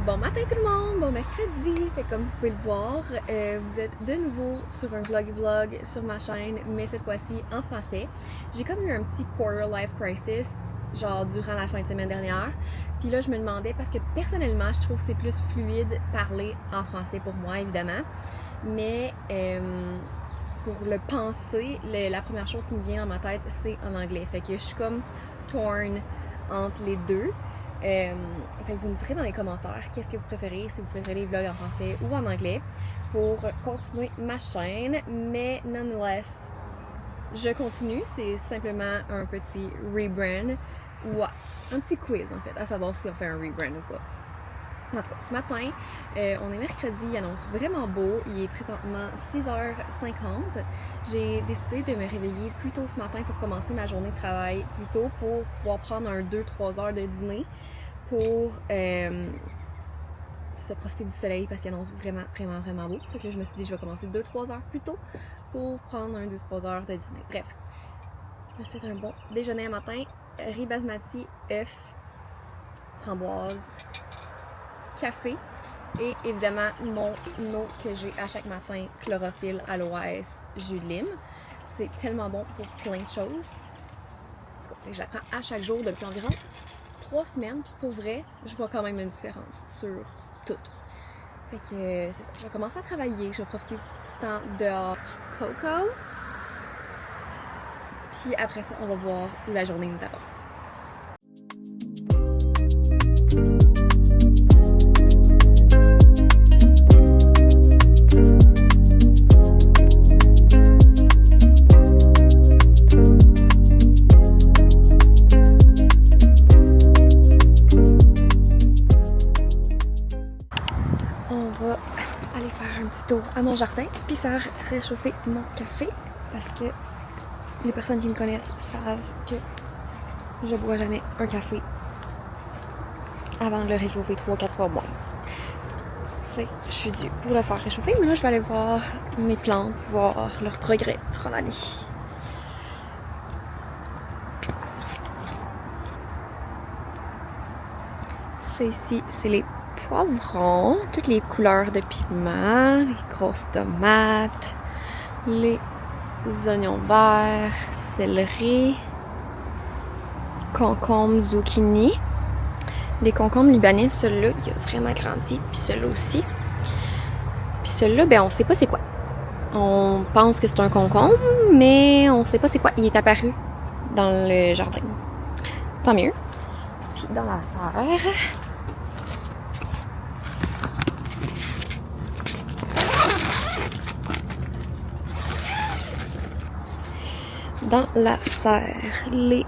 Bon matin tout le monde, bon mercredi, fait comme vous pouvez le voir, vous êtes de nouveau sur un vlog sur ma chaîne, mais cette fois-ci en français. J'ai comme eu un petit quarter life crisis, genre durant la fin de semaine dernière, puis là je me demandais, parce que personnellement je trouve que c'est plus fluide parler en français pour moi évidemment, mais pour le penser, la première chose qui me vient dans ma tête c'est en anglais, fait que je suis comme torn entre les deux. Fait que vous me direz dans les commentaires qu'est-ce que vous préférez, si vous préférez les vlogs en français ou en anglais, pour continuer ma chaîne, mais nonetheless, je continue, c'est simplement un petit rebrand, ou un petit quiz en fait, à savoir si on fait un rebrand ou pas. En tout cas, ce matin, on est mercredi, il annonce vraiment beau, il est présentement 6h50. J'ai décidé de me réveiller plus tôt ce matin pour commencer ma journée de travail plus tôt, pour pouvoir prendre un 2-3 heures de dîner, pour se profiter du soleil parce qu'il annonce vraiment beau. Fait que là, je me suis dit, je vais commencer 2-3 heures plus tôt pour prendre un 2-3 heures de dîner. Bref, je me suis fait un bon déjeuner un matin, riz basmati, œufs, framboise, café et évidemment mon eau que j'ai à chaque matin, chlorophylle, aloès, jus de lime. C'est tellement bon pour plein de choses. En tout cas, je la prends à chaque jour depuis environ 3 semaines, puis pour vrai, je vois quand même une différence sur tout. Fait que c'est ça, je vais commencer à travailler, je vais profiter du petit temps dehors. Coco. Puis après ça, on va voir où la journée nous apporte. Aller faire un petit tour à mon jardin puis faire réchauffer mon café parce que les personnes qui me connaissent savent que je bois jamais un café avant de le réchauffer 3-4 fois moins. Fait que je suis due pour le faire réchauffer, mais là je vais aller voir mes plantes, voir leur progrès durant la nuit. Ça ici, c'est les poivrons, toutes les couleurs de piment, les grosses tomates, les oignons verts, céleri, concombres, zucchini. Les concombres libanais, celui-là, il a vraiment grandi, puis celui-là aussi. Puis celui-là, ben on sait pas c'est quoi. On pense que c'est un concombre, mais on sait pas c'est quoi. Il est apparu dans le jardin. Tant mieux. Puis dans la serre, les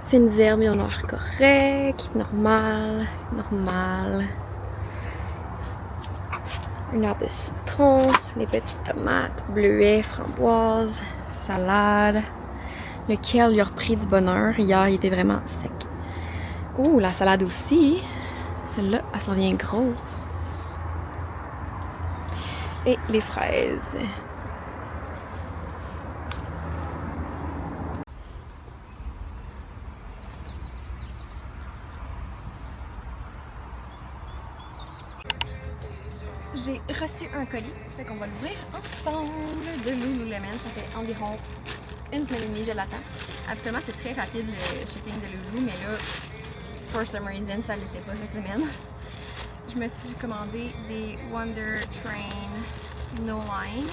fines herbes, ils ont l'air correct, normal. Une herbe de citron, les petites tomates, bleuets, framboises, salade. Le kale, il a repris du bonheur. Hier, il était vraiment sec. Ouh, la salade aussi. Celle-là, elle s'en vient grosse. Et les fraises. J'ai reçu un colis, fait qu'on va l'ouvrir ensemble de Lululemon. Ça fait environ une semaine et demie, je l'attends. Habituellement, c'est très rapide le shipping de Lulu, mais là, for some reason, ça l'était pas cette semaine. Je me suis commandé des Wonder Train No Line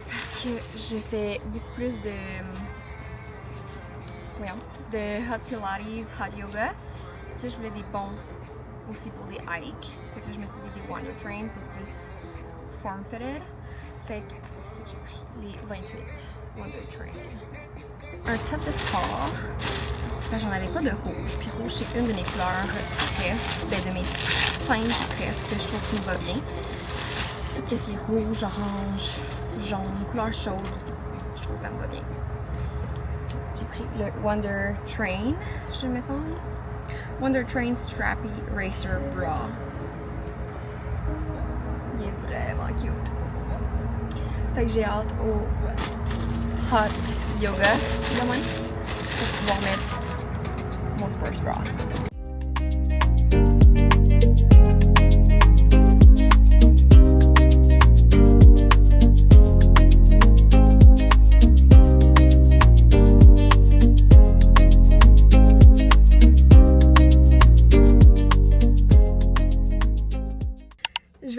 parce que j'ai fait beaucoup plus de hot pilates, hot yoga. Puis là, je voulais des bons aussi pour des hikes. Fait que là, je me suis dit des Wonder Train, c'est plus form-fitted. Fait que j'ai pris les 28 Wonder Train. Un top de sport. J'en avais pas de rouge. Puis rouge, c'est une de mes couleurs préf, de mes teintes préf que je trouve qui me va bien. Tout ce qui est rouge, orange, jaune, couleur chaude, je trouve que ça me va bien. J'ai pris le Wonder Train, je me semble. Wonder Train Strappy Racer Bra. Il est vraiment cute. Fait que j'ai hâte au hot yoga demain pour pouvoir mettre mon sports bra.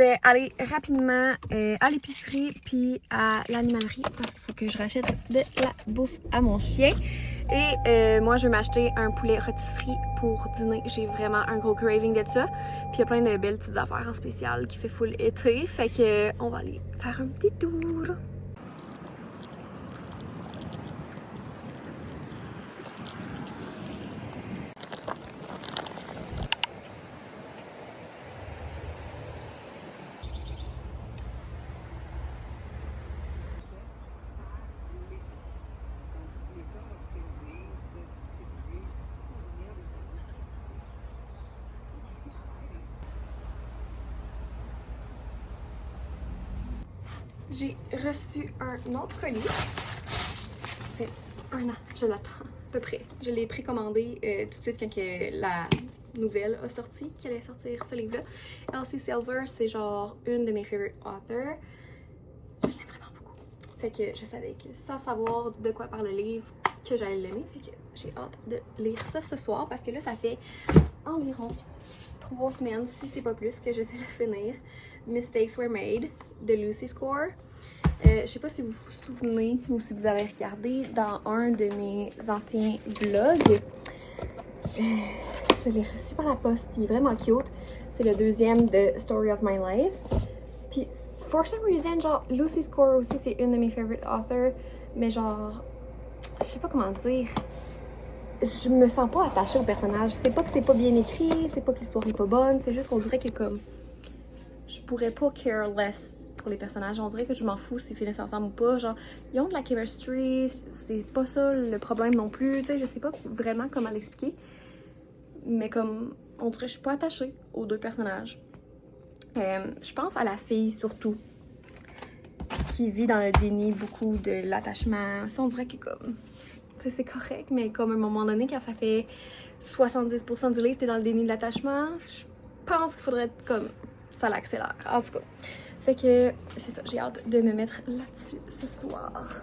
vais aller rapidement à l'épicerie puis à l'animalerie parce qu'il faut que je rachète de la bouffe à mon chien. Et moi, je vais m'acheter un poulet rôtisserie pour dîner. J'ai vraiment un gros craving de ça. Puis il y a plein de belles petites affaires en spécial qui fait full été. Fait que on va aller faire un petit tour. J'ai reçu un autre colis. Ça fait un an, je l'attends à peu près. Je l'ai précommandé tout de suite quand que la nouvelle a sorti, qui allait sortir ce livre-là. Elsie Silver, c'est genre une de mes favorite authors. Je l'aime vraiment beaucoup. Fait que je savais que sans savoir de quoi parle le livre, que j'allais l'aimer. Fait que j'ai hâte de lire ça ce soir parce que là, ça fait environ 3 semaines, si c'est pas plus, que j'essaie de finir Mistakes Were Made de Lucy Score. Je sais pas si vous vous souvenez ou si vous avez regardé dans un de mes anciens vlogs. Je l'ai reçu par la poste, il est vraiment cute. C'est le deuxième de Story of My Life. Puis, for some reason, genre, Lucy Score aussi, c'est une de mes favorite authors. Mais genre, je sais pas comment dire. Je me sens pas attachée au personnage. C'est pas que c'est pas bien écrit, c'est pas que l'histoire est pas bonne, c'est juste qu'on dirait que comme je pourrais pas care less pour les personnages. On dirait que je m'en fous s'ils finissent ensemble ou pas. Genre, ils ont de la chemistry, c'est pas ça le problème non plus. Tu sais, je sais pas vraiment comment l'expliquer. Mais comme, on dirait que je suis pas attachée aux deux personnages. Je pense à la fille surtout, qui vit dans le déni beaucoup de l'attachement. Ça, on dirait que comme, tu sais, c'est correct, mais comme à un moment donné, quand ça fait 70% du livre, t'es dans le déni de l'attachement, je pense qu'il faudrait être comme, ça l'accélère. En tout cas. Fait que, c'est ça, j'ai hâte de me mettre là-dessus ce soir.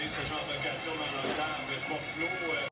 Ce genre d'occasion dans l'entame, Buffalo